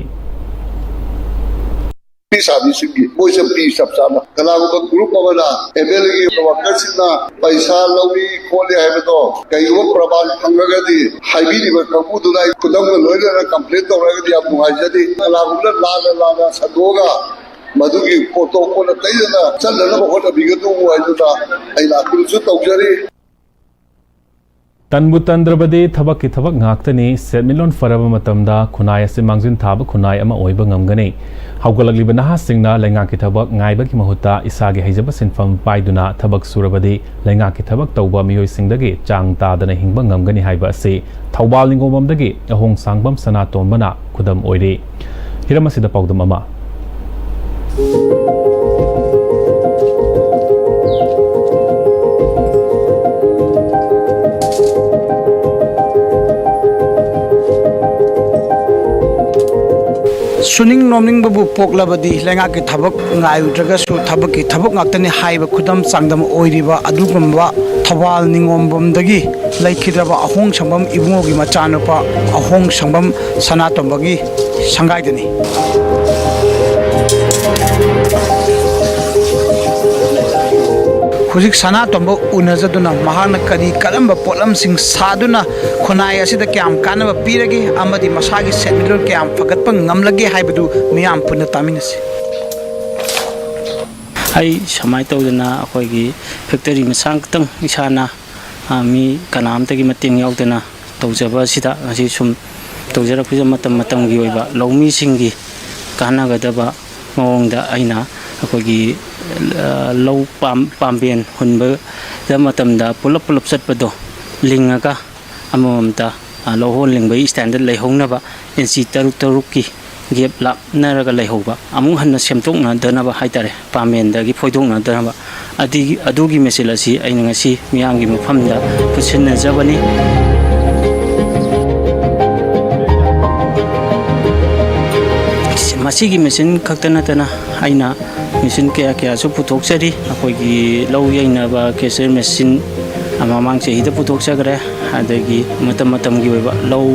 Sabi sige, boy sa pisap sama. Kalau ko group apa na, MLA worker sila paisa lawi kole hai beto. Kayu prabal pangaga di, highway di berkaku tu na kudang loy na complete to raga di apu hai jadi. Kalau ko la sadoga, madugi foto ko na tayo na. Sala na ko na bigat mo hai tu na. Ay na kulsu tau jari. Tanbu tandrabadi thabak ki thabak ngaktani semilon faraba matamda khunai ase mangjin thaba khunai ama oiba ngamgani haugalagli banaha singna lenga ki thabak ngaiba ki mahuta isagi haijaba sinfam paiduna thabak surabadi lenga ki thabak tauba miyoi singdagi chang ta dana hingba ngamgani haiba ase thawbal ningomamdagi ahong sangbam sanaton bana khudam oire hiramasida paudam ama Suning nomning babu poklabadi lenga ki thabak ngai utraga su thabak ki thabak ngaktani haiba khudam sangdam oiriba adugumba thawal ningombam dagi laikhidraba ahong sambam ibungogi machanapa ahong sambam sanatombagi sangaidani Hujik sana tombo unazaduna mahana kadi kalamba polam sing saduna khonai asida kyam kanaba piragi amadi masagi semilor kyam fagatpa ngamlage haibadu miyam punna taminasi ai samai tawdana akoigi factory masang tang isana mi kanam tagi mating yaudana tawjaba sida asi sum tawjara kuja matam gi oiba lawmi singi kanagadaba mawongda aina akoigi low pambian hunba matamda pulap satpado lingaga amamta lohon lingbai standard leihongnaba NC taruk gap lap naraga leihoba amung hanna semtokna danaba haitare pamendagi phoidongna danaba adugi meselasi aina ngasi miyamgi mafamda pusinna jabani masigi mesin kaktana tana aina mesin kaya su putok sari akoigi law yaina ba keser mesin amamang chehida putok sagre adagi matam gi ba law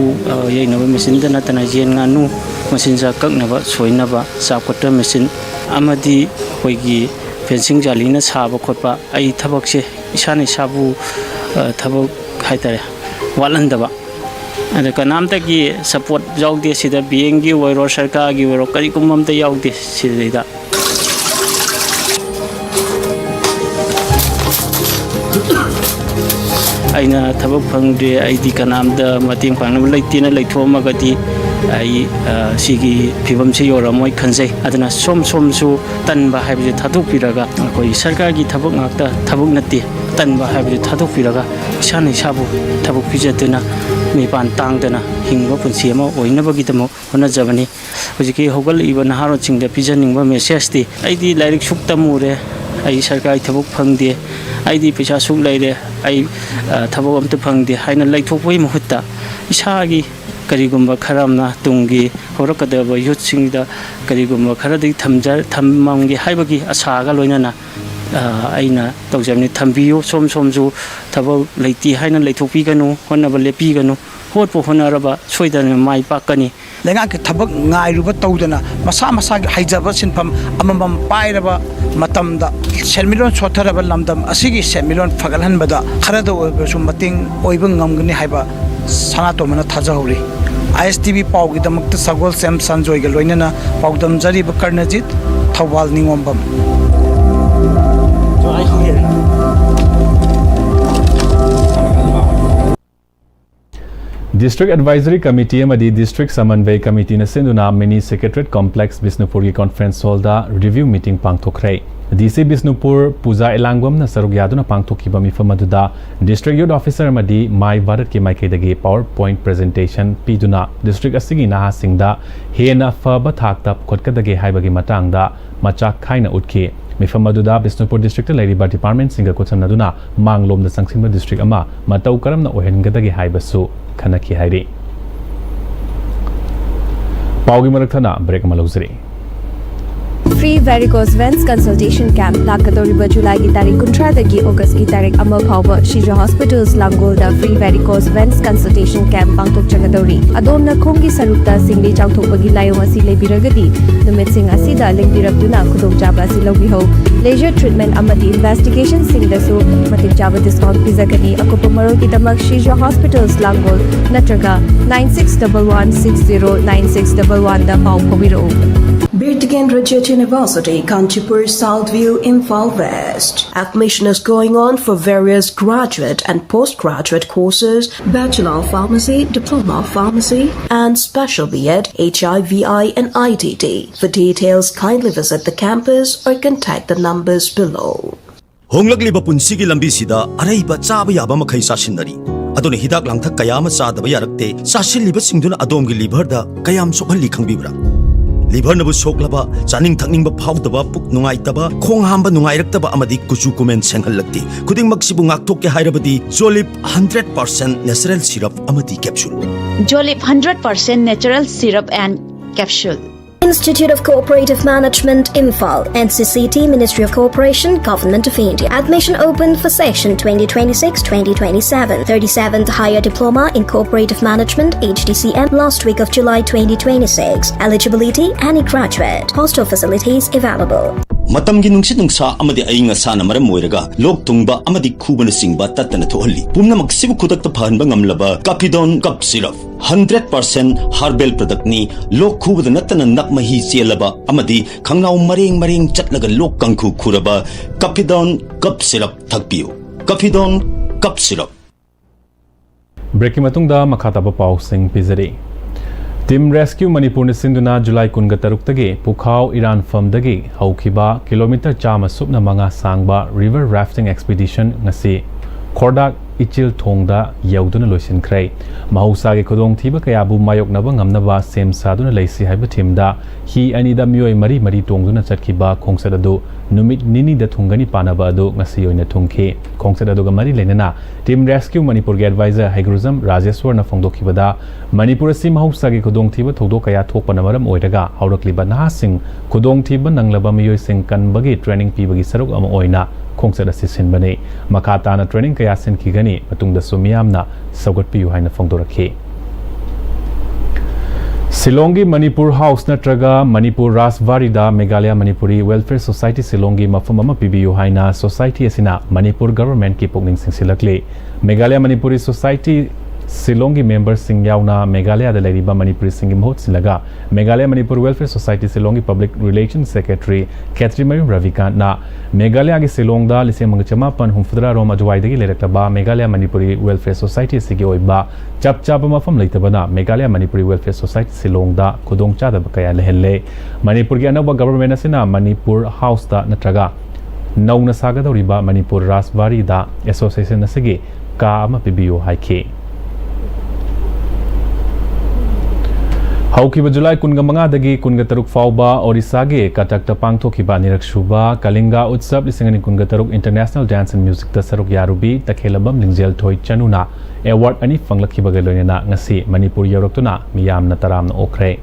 yaina ba mesin dana tana jen nganu mesin sa kakna ba soina ba sakwatra mesin amadi akoigi fencing jalina saba khotpa ai thabak se isani sabu thabak haitare walanda ba ada kanamta ki support jaude sida BNG wiro sarkar gi wiro kari kumamta yaude sida aina thabak phangde aidi kanamda mating phangna leitina leithoma gati ai sigi phibam se yoramoi khanjai adana som su tanba haibe thaduk piraga koi sarkar gi thabak ngakta thabuk natti tanba haibe thaduk piraga isani sabu thabuk pijatena ꯃꯤꯄꯥꯟ ꯇꯥꯡꯗꯅ ꯍꯤꯡꯕ ꯄꯨꯟꯁꯤ ꯑꯃ ꯑꯣꯏꯅꯕꯒꯤꯗꯃꯛ ꯍꯣꯠꯅꯖꯕꯅꯤ ꯍꯧꯖꯤꯛꯀꯤ ꯍꯧꯒꯠꯂꯛꯏꯕ ꯅꯍꯥꯔꯣꯜꯁꯤꯡꯗ ꯄꯤꯖꯅꯤꯡꯕ ꯃꯦꯁꯦꯖꯇꯤ ꯑꯩꯗꯤ ꯂꯥꯏꯔꯤꯛ ꯁꯨꯛ ꯇꯝꯃꯨꯔꯦ ꯑꯩ ꯁꯔꯀꯥꯔꯒꯤ ꯊꯕꯛ ꯐꯪꯗꯦ ꯑꯩꯗꯤ ꯄꯩꯁꯥ ꯁꯨꯛ ꯂꯩꯔꯦ ꯑꯩ ꯊꯕꯛ ꯑꯝꯇ ꯐꯪꯗꯦ ꯍꯥꯏꯅ ꯂꯩꯊꯣꯛꯄꯒꯤ ꯃꯍꯨꯠꯇ ꯏꯁꯥꯒꯤ ꯀꯔꯤꯒꯨꯝꯕ ꯈꯔ ꯑꯃꯅ ꯇꯨꯡꯒꯤ ꯍꯧꯔꯛꯀꯗꯕ ꯌꯨꯠꯁꯤꯡꯗ ꯀꯔꯤꯒꯨꯝꯕ ꯈꯔꯗꯤ ꯊꯝꯃꯝꯒꯦ ꯍꯥꯏꯕꯒꯤ ꯑꯁꯥꯒ ꯂꯣꯏꯅꯅ ꯑꯩꯅ ꯇꯧꯖꯕꯅꯤ ꯊꯝꯕꯤꯌꯨ ꯁꯣꯝꯁꯨ ꯊꯕꯛ ꯂꯩꯇꯦ ꯍꯥꯏꯅ ꯂꯩꯊꯣꯛꯄꯤꯒꯅꯨ ꯍꯣꯠꯅꯕ ꯂꯦꯞꯄꯤꯒꯅꯨ ꯍꯣꯠꯄꯨ ꯍꯣꯠꯅꯔꯕ ꯁꯣꯏꯗꯅ ꯃꯥꯏ ꯄꯥꯛꯀꯅꯤ ꯂꯩꯉꯥꯛꯀꯤ ꯊꯕꯛ ꯉꯥꯏꯔꯨꯕ ꯇꯧꯗꯅ ꯃꯁꯥ ꯃꯁꯥꯒꯤ ꯍꯩꯖꯕ ꯁꯤꯟꯐꯝ ꯑꯃꯃꯝ ꯄꯥꯏꯔꯕ ꯃꯇꯝꯗ ꯁꯦꯟꯃꯤꯠꯂꯣꯟ ꯁꯣꯠꯊꯔꯕ ꯂꯝꯗꯝ ꯑꯁꯤꯒꯤ ꯁꯦꯟꯃꯤꯠꯂꯣꯟ ꯐꯒꯠꯍꯟꯕꯗ ꯈꯔꯗ ꯑꯣꯏꯕꯁꯨ ꯃꯇꯦꯡ ꯑꯣꯏꯕ ꯉꯝꯒꯅꯤ ꯍꯥꯏꯕ ꯁꯅꯥꯇꯣꯝꯕꯅ ꯊꯥꯖꯍꯧꯔꯤ ISTV ꯄꯥꯎꯒꯤꯗꯃꯛꯇ ꯁꯒꯣꯜꯁꯦꯝ ꯁꯟꯖꯣꯏꯒ ꯂꯣꯏꯅꯅ ꯄꯥꯎꯗꯝꯖꯔꯤꯕ ꯀꯔꯅꯖꯤꯠ Thoubal ꯅꯤꯉꯣꯝꯕꯝ District Advisory Committee amadi District Samanvay Committee na sinduna Mini Secretariat Complex Bisnupur ki Conference Hall da review meeting pangthokre. DC Bisnupur Puja Elangwam na saruk yaduna pangthokiba mifam aduda District Youth Officer amadi Mai Bharat ki maikaidagi PowerPoint presentation piduna District asigi naha singda hena faba thakta khotkadagi haibagi matangda machak khaina utki mifam aduda Bisnupur District lairiba department singa kotsanaduna manglom da sangsimba district ama matau karamna ohengadagi haibasu खनकी हायरी पावगी मरकथना break मलौजरी Free varicose veins consultation camp lakadoriba July ki tarik 19 dagi August ki tarik 1 phawba Shija Hospitals Langolda free varicose veins consultation camp pangthok chagadori adomna khongi sarukta singli chawthokpagi layong asi lebiragadi numit sing asida lengbirakduna khudong jaba asi lobi ho laser treatment amadi investigation singdasu matik jaba discount pizagani akopa marol ki damak Shija Hospitals Langol natraga 9611609611 da paw phobiro Birtigan Rajat University, Kanchipur, Southview, Imphal West. Admission is going on for various graduate and postgraduate courses, Bachelor of Pharmacy, Diploma of Pharmacy, and Special B.Ed, HIVI and ITT. For details, kindly visit the campus or contact the numbers below. Honglakliba punsigi lambi sida araiba chaba yaba makhai sasinari. Adona hidak langthak kayama sadaba yarakte sasilliba singduna adomgi liver da kayam sokhalli khangbibra. Liver nabu soklaba chaning thakningba phawdaba puk nungaitaba khong hamba nungairakaba amadi kuchu kumen senghallakti khuding maksibu ngakthok ke hairabadi Jolip 100% natural syrup amadi capsule Jolip 100% natural syrup and capsule Institute of Cooperative Management, Imphal, NCCT, Ministry of Cooperation, Government of India. Admission open for session 2026-2027. 37th Higher Diploma in Cooperative Management, HDCM, last week of July 2026. Eligibility, any graduate. Hostel facilities available. Matamgi nungsit nungsa amadi ayinga sana maram moiraga lok tungba amadi khubana singba tatana thohalli pumna maksibu khudakta phanba ngamlaba Capidon cup syrup 100% herbal product ni lok khubada natana nakmahi chelaba amadi khangnau mareng chatlaga lok kangkhu khuraba Capidon cup syrup thakpiu Capidon cup syrup Breaking matungda makhataba paw sing pizari Team Rescue Manipur Sinduna July Kunga Taruktagi Pukhao Iran Famdagi Haukiba Kilometer Chama Supna Manga Sangba River Rafting Expedition Ngasi Kordak Ichil Thongda Yauduna Loisin Kray Mahusagi Kodong Tiba Kayabu Mayok Naba Ngamnaba Sem Saduna Laisi Haiba Timda Hi Anida Miyoi Mari Tongduna Chatkiba Khongsadadu Numit Nini da Thungani Panaba Adu Ngasi Yoina Thungki Khongsadadu Gamari Lenana Team Rescue Manipur Advisor Haiguruzam Rajeswar na Fongdokibada Manipur si Mahusagi Kodong Tiba Thodo Kaya Thokpana Maram Oiraga Haurakliba Nahasing Kodong Tiba Nanglaba Miyoi Sing Kanbagi Training Pibagi Saruk Ama Oina Khongsada Sisin Bane Makata na training kaya sin kigani matungda sumiyamna sagot piyu haina fongdorakhi Silongi Manipur House natraga Manipur Rasvari da Meghalaya Manipuri Welfare Society Silongi mafam ama pibiyu haina society asina Manipur government ki pokning singsilakle Meghalaya Manipuri Society Silongi members sing yauna Meghalaya da leriba Manipuri singim hot silaga Meghalaya Manipur Welfare Society Silongi Public Relations Secretary Catherine Mayum Ravikant na Meghalaya gi Silong da lise mangchama pan humfudra rom ajwai dagi lerakaba Meghalaya Manipuri Welfare Society sigi oiba chapchapa mafam leitabana Meghalaya Manipuri Welfare Society Silong da khudong chada bakaya lehelle Manipur gi anaba government asina Manipur House da natraga nauna sagadoriba Manipur Rasvari da association asigi ka ama pibiyo haike Haukiba July kunga mangadagi kunga taruk fauba Orisage katakta pangthokiba nirak shuba Kalinga Utsap lisingani kunga taruk International Dance and Music ta saruk yarubi takhelabam lingjel thoi chanuna award ani fanglakhibaga loinena ngasi Manipur yoroktuna miyamna taramna okre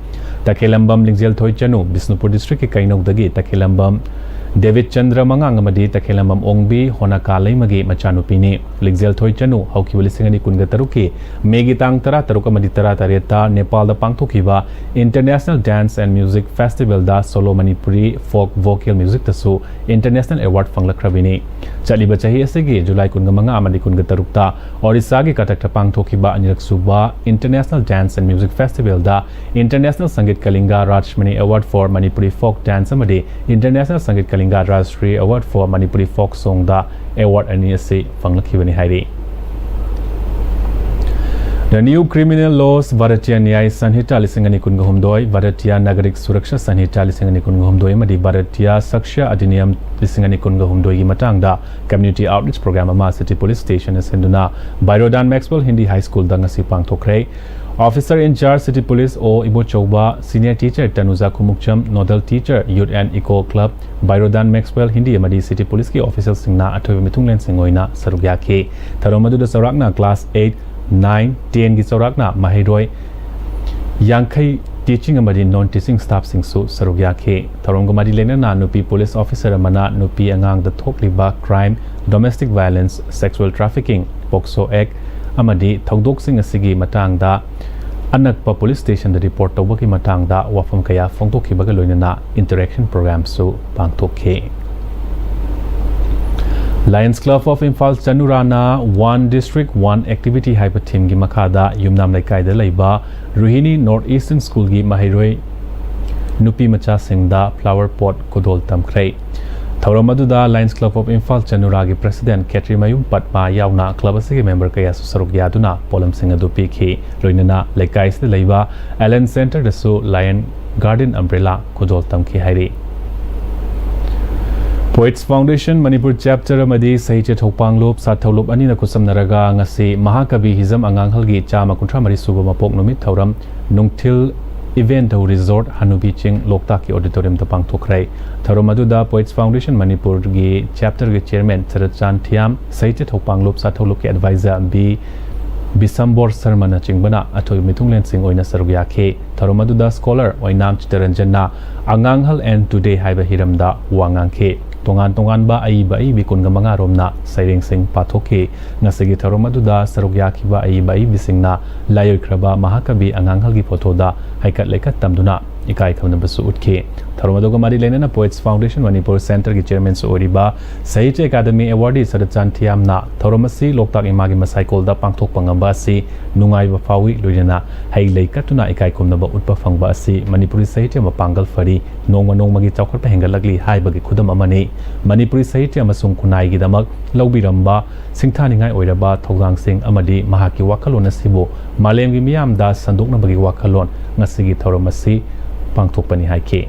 takhelambam lingjel thoi chanu Bisnupur district ki kainokdagi takhelambam David Chandra Mangang amadi takhelambam ongbi honaka leimagi machanupini lingjel thoi chanu haukiba lisingani kunga taruki megi tang tara taruk amadi tara tareta Nepal da pangthokiba International Dance and Music Festival da Solo Manipuri Folk Vocal Music tasu International Award fanglakhrabini chaliba chahi asegi July kunga manga amadi kunga tarukta Orissa gi katakta pangthokiba anirak suba International Dance and Music Festival da International Sangit Kalinga Rajmani Award for Manipuri Folk Dance amadi International Sangit Kalinga Rajshri Award for Manipuri Folk Song da award ani ase fanglakibani hairi. The new criminal laws Bharatiya Nyaya Sanhita lisingani kunga humdoi Bharatiya Nagarik Suraksha Sanhita lisingani kunga humdoi madi Bharatiya Saksha Adiniyam lisingani kunga humdoi gi matangda community outreach program ama City Police Station senduna Bairodan Maxwell Hindi High School da ngasi pangthokre Officer in charge City Police O Ibo Chauba Senior Teacher Tanuza Kumukcham Nodal Teacher Youth and Eco Club Bairodan Maxwell Hindi amadi City Police ki officers singna athoy mitunglen singoina sarugya ke tharomadu da sarakna class 8 9, 10 gi saurakna mahiroi Yankai teaching amadi non-teaching staff singsu sarugya ke tharongomadi lena na nupi police officer amana nupi angang da thokliba crime domestic violence sexual trafficking POCSO Act amadi thaudok sing asigi matangda anakpa police station da report tawaki matangda wafam kaya phongtokhibaga loinana interaction program su pangthokhe Lions Club of Imphal Chanurana One District One Activity Hyper Team gi makhada yumnam laikai da leiba Ruhini North Eastern School gi mahiroi nupi macha singda flower pot kodol tamkhrei Thauramadu Lions Club of Imphal Chanura gi president Katri Mayum Patma yauna club asigi member kaya su saruk yaduna polam singa du pikhi loinana laikai se leiba Allen Center da su Lion Garden umbrella kodol tamki hairi Poets Foundation Manipur chapter amadi Sahitya Thopanglob Sathaulob anina kusamnaraga ngasi Mahakabi Hizam Anganghalgi chama kuntra mari suba mapok numit thauram nungthil event resort Hanubi Ching Loktak ki auditorium ta pangthokrai tharomadu da Poets Foundation Manipur gi chapter gi chairman Charachan Thiam Sahitya Thopanglob Sathaulob ki advisor B Bisambor Sarmana Chingbana athoy mitunglen sing oina sarugya ke tharomadu da scholar oinam Chitaranjana Anganghal and today haiba hiramda wangang ke tongan ba ai bikun gamanga romna saireng sing pathoke ngasigi tharomadu da sarugya khiba ai bisingna layoy khraba Mahakabi Anganghal gi photo da haikat lekat tamduna ikai khamna basu utke tharomadu gamari lenana Poets Foundation Manipur Center gi chairman su oriba Sahitya Academy awardee Sarachan Thiamna tharomasi loktak imagi masaikol da pangthok pangamba si nungai ba fawi loina hai leikatuna ikai khumna ba utpa phangba si Manipuri Sahitya mapangal fari nongma gi chawkhar pa hengalagli hai bagi khudam amani Manipuri Sahitya masung kunai gi damak lobiramba singthaningai oiraba thogang sing amadi mahaki wakhalon asibo malem gi miyam da sandukna bagi wakhalon ngasigi tharomasi pangthokpani haike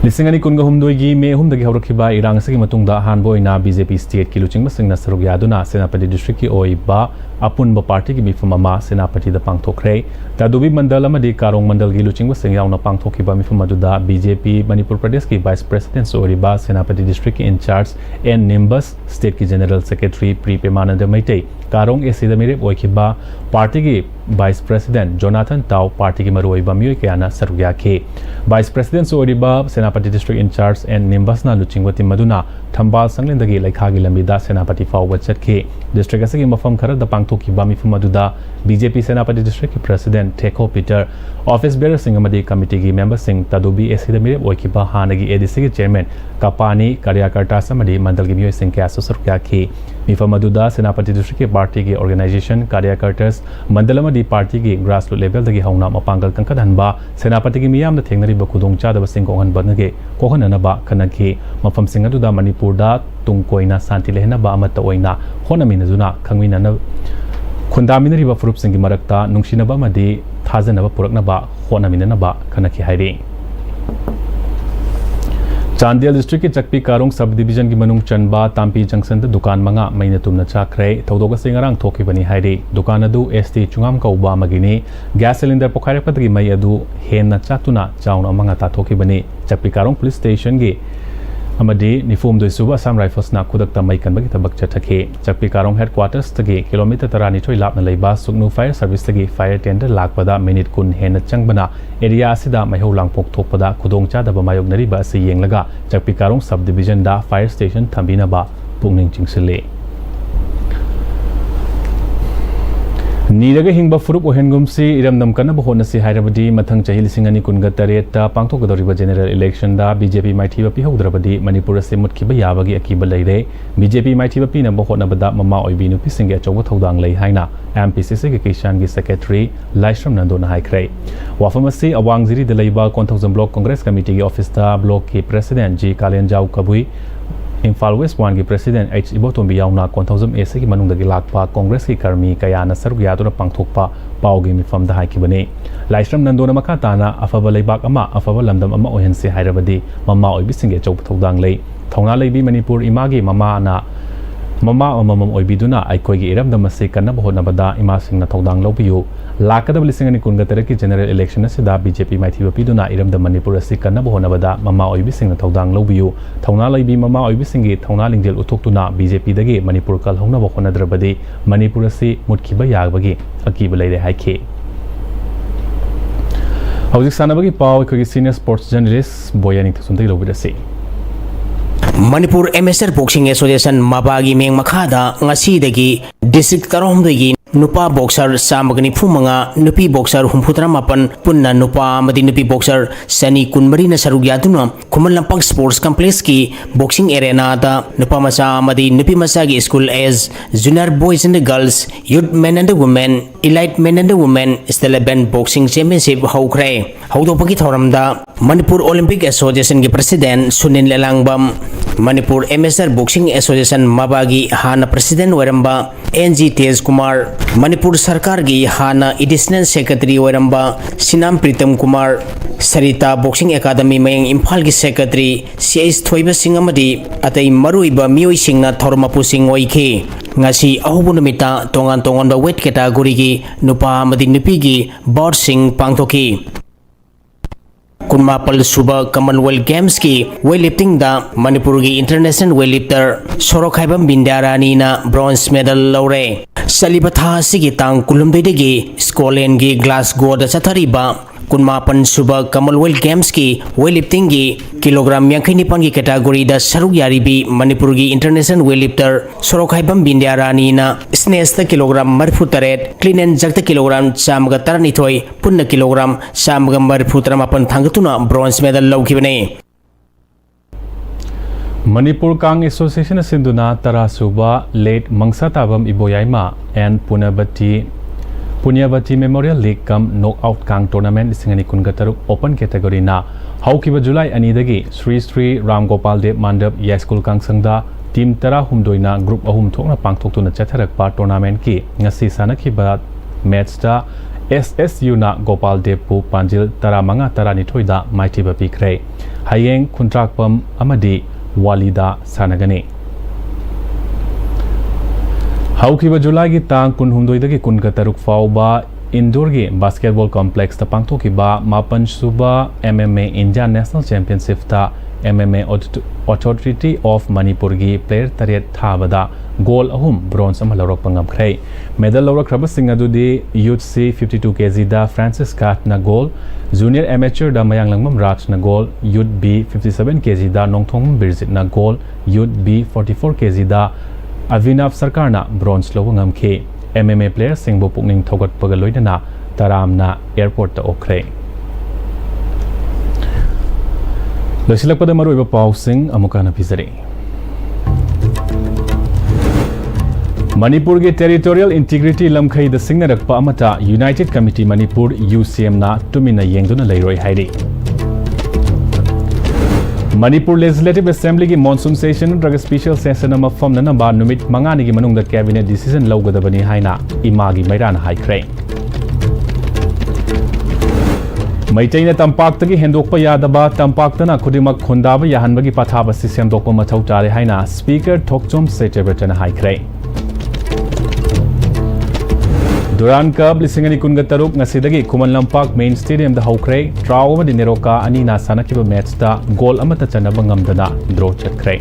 Lisingani kunga humdoi gi me humdagi hawrakhiba irang sagi matungda hanboina BJP state ki luchingba singna saruk yaduna Senapati district ki oiba apunba party ki mifam ama Senapati da pangthokre Tadubi mandal amadi Karong mandal gi luchingba sing yauna pangthokhiba mifam aduda BJP Manipur Pradesh ki vice president oriba Senapati district ki in charge and Nimbus state ki general secretary Pri Pemananda Maitei Karong AC da mere oikhiba party ki vice president Jonathan Tau party ki maruiba mioi kayana saruk yakhe vice president oriba Senapati district in charge and Nimbus na luchingwa timaduna Thambal sanglindagi laikhagi lambida Senapati fawwa chatke district asagi mafam khara da pangthokiba mifam aduda BJP Senapati district ki president Theko Peter office bearer sing amadi committee gi member sing tadubi AC da mere oikiba hanagi ADC gi chairman Kapani Karyakarta samadi mandal gi mioi sing kya susur kya ki mifam aduda Senapati district ki party gi organization Karyakartas mandalamadi party gi grassroots level dagi hauna mapangal kankadhanba Senapati gi miyam da thengnari ba khudong cha da sing kohan banage kohanana ba kanaki mafam sing aduda Manipur da tungkoina santi lehna ba amata oina honamina juna khangwina na khundaminari ba furup singi marakta nungshina ba madi thajana ba purakna ba honamina na ba kanaki hairi Chandel district की चक्पी कारों sub division की मनुंग चनबा तांपी junction दुकान मंगा मईने तुमना चाखरे थौदोक सिंगरांग थोकीबनी हाइरे दुकान अदु ST चुंगाम कौबा मगिनी gas cylinder पोखाइरपतगी मई अदु हेन्ना चातुना chown अमंगा ताथोकीबनी Chakpi कारों police station की अमदी निफुम दुसुब असम राइफल्स ना खुदक मई कनबगी थबक चथखे चक्पी कारों हेडक्वार्टर्स तगे किलोमीटर 12 लापना लेबा सुगनु फायर सर्विस तगे फायर टेंडर लाकपदा मिनिट कुन हेन चंगबना एरिया असिदा मैहौ लांगपोक थोकपदा खुदोंग चादब मायोगनरीबा असि येंगलगा चक्पी कारों सब डिवीजन दा फायर स्टेशन थंबिनबा पुंगनिंग चिंगसिले नीरग हिंग फुरुप ओहेनगुमसी इरमदम कनब होनसी हाइरबदी मथंग चही लिसिंग अनि कुनगा तरेता पांगथोकदोरिबा जेनरल इलेक्शन दा बीजेपी माइथीबा पिहौद्रबदी मणिपुर से मुतखिबा याबगी अकीबा लेरे बीजेपी माइथीबा पिनबा होनबदा ममा ओइबी नुपिसिंग अचौबा थौदांग लै हाइना एमपीसीसी के किसान की सेक्रेटरी लाइश्रम नंदोना हाइख्रे वाफमसी अवांगजिरी दलैबा कोंथौजम ब्लॉक कांग्रेस कमिटी की ऑफिस दा ब्लॉक की president G Kalenjau Kabui Imphal west one की प्रेसिडेंट एच इबोतोंबी याउना कोंथौजम एसी की मनुंगदगी लाकपा कांग्रेस की कर्मी कयाना सरुक यादुना पांगथोकपा पाउगी मिफमदा हाइकिबने लाइश्रम नंदोना मखा ताना अफबा लेबाक अमा अफबा लमदम अमा ओहेनसे हाइरबदी ममा ओइबिसिंगे चौब थौदांग लै थौना लेबी मणिपुर इमागी ममा अममम ओइबिदुना आइकोइगी इरमदम असे कन्नब होनबदा इमासिंगना थौदांग लौबियु लाकदब लिसिंग अनि कुनगतर की जनरल इलेक्शन असिदा बीजेपी माइथीबा पिदुना इरमदम मणिपुर असे कन्नब होनबदा ममा ओइबिसिंगना थौदांग लौबियु थौना लेबी ममा ओइबिसिंगी थौना लिंगजेल उथोक्तुना बीजेपी दगे मणिपुर कलहौनब होनद्रबदी मणिपुर असे मुतखिबा यागबगी अकीबा लेरे हाइखे हौजिक सानबगी पाव अखोगी सीनियर स्पोर्ट्स जर्नलिस्ट बोयानिंग थसुंदगी लौबिरसे मणिपुर एमएसआर बॉक्सिंग एसोसिएशन मबागी मेंग मखादा ngasi डिस्ट्रिक्ट तरहमदगी नुपा बॉक्सर चामगनी फुमंगा नुपी बॉक्सर हुमफुतरा मापन पुन्ना नुपा अमदी नुपी बॉक्सर सनी कुनबरी न सरुक यादुना खुमल लंपक स्पोर्ट्स कॉम्प्लेक्स की बॉक्सिंग एरेना दा नुपा मचा अमदी नुपी मचा की school age junior boys and girls youth men and women elite men and women state band boxing championship हौख्रे हौदोपकी थौरमदा मणिपुर ओलंपिक एसोसिएशन की president Sunil Lelangbam Manipur MSR boxing association मबागी हाना प्रेसिडेंट वरंबा एनजी तेज कुमार मणिपुर सरकार की हाना एडिशनल सेक्रेटरी वरंबा सिनाम प्रीतम कुमार सरिता बॉक्सिंग एकेडमी मयंग इम्फाल की सेक्रेटरी सीएस थोइबा सिंह अमदी अतै मरुइबा मियोइ सिंगना थौरमपु Singh ओइखे ngasi ahubu numita tongan tongan ba weight category gi nupa amadi nupi gi bout sing pangthoki कुनमापल सुबह कॉमनवेल्थ गेम्स की वेटलिफ्टिंग दा मणिपुर की इंटरनेशनल वेटलिफ्टर सोरोखाइबम बिंदारानी ना ब्रॉन्ज मेडल लौरे सलिबथा सिगी तांग कुलुमदेगी स्कॉटलैंड की ग्लासगो दा चथरीबा कुनमापन सुबह कॉमनवेल्थ गेम्स की वेटलिफ्टिंग की किलोग्राम 59 की कैटेगरी दा सरुक यारीबी मणिपुर की इंटरनेशनल वेटलिफ्टर सोरोखाइबम बिंदारानी ना स्नेस दा kilogram 43 clean and jerk kilogram 112 पुन्न किलोग्राम 138 थांगतुना ब्रॉन्ज मेडल लौखिबने मणिपुर कांग एसोसिएशन सिंधुना तरासुबा late Mangsa Tabam Iboyaima and Punyavati memorial league cum knockout Kang tournament लिसिंगनी कुनगतरुक ओपन कैटेगरी ना हौकिबा जुलाई अनीदगी श्री श्री राम गोपाल देव मांडव या स्कूल कांगसंगदा टीम 13 ग्रुप 3 थोकना पांगथोक्तुना चथरकपा टूर्नामेंट की ngasi sanakhiba मैच दा SSU ना गोपाल देव पु पांजिल 15-12 दा माइथिबा पिखरे हायेंग खुंट्राकपम अमदी वालीदा सानगने हौकिबा जुलाई की तांग 16 कुनगतरुक फाउबा इंडोर की बास्केटबॉल कॉम्प्लेक्स पांगथोकिबा 9 सुबा MMA इंडिया नेशनल चैंपियनशिप ता MMA अथॉरिटी ऑफ मणिपुर की प्लेयर तरेट थाबदा गोल अहुम ब्रोंज अमा लौरकपा ngamkhre मेडल लौरखरबा सिंग अदुदी यूथ सी 52 kg दा फ्रांसिस काट ना गोल जूनियर एमेचर दा मयांग लंगमम राज ना गोल यूथ बी 57 kg दा नोंगथोंग बिरजित ना गोल यूथ बी 44 kg दा अविनाव सरकार ना ब्रोंज लौब ngamkhe MMA प्लेयर सिंगबो पुकनिंग थौगटपगा लोइना तरामना एयरपोर्ट ता ओखरे लोइसिलकपदा मरुइबा पाउसिंग अमुकाना पिजरे मणिपुर के टेरिटोरियल इंटीग्रिटी लमखई द सिंगनरकपा अमता यूनाइटेड कमिटी मणिपुर UCM ना तुमिना येंगदुना लेरोय हाइरे मणिपुर लेजिस्लेटिव असेंबली की मॉनसून सेशन नत्रगा स्पेशल सेशन अमा फमननबा नुमित 5 की मनुंगदा कैबिनेट डिसीजन लौगदबनी हाइना इमागी मैरान हाइख्रे Maitayna tampakta gi hendokpa yadaba tampaktana khudimak khundaba yahanbagi pathaba si semdokpa mathau tare haina speaker Thokchom Sechebertana haikre Duran Cup lisingani kunga taruk ngasidagi Kuman Lampak Main Stadium da hokre draw ma dineroka ani na sanakiba match da goal amata chanaba ngamdana draw chatkre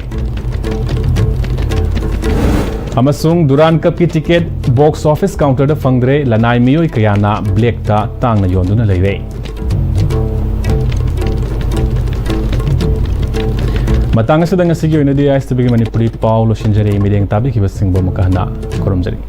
Amasung Duran Cup ki ticket box office counter da fangdre lanai miyoi kayana black ta tangna yonduna leire Matang asida ngasigi oina di Pm-Istv Manipuri Paulo Shinjare mideng tabi kiba singbo makahna koromjari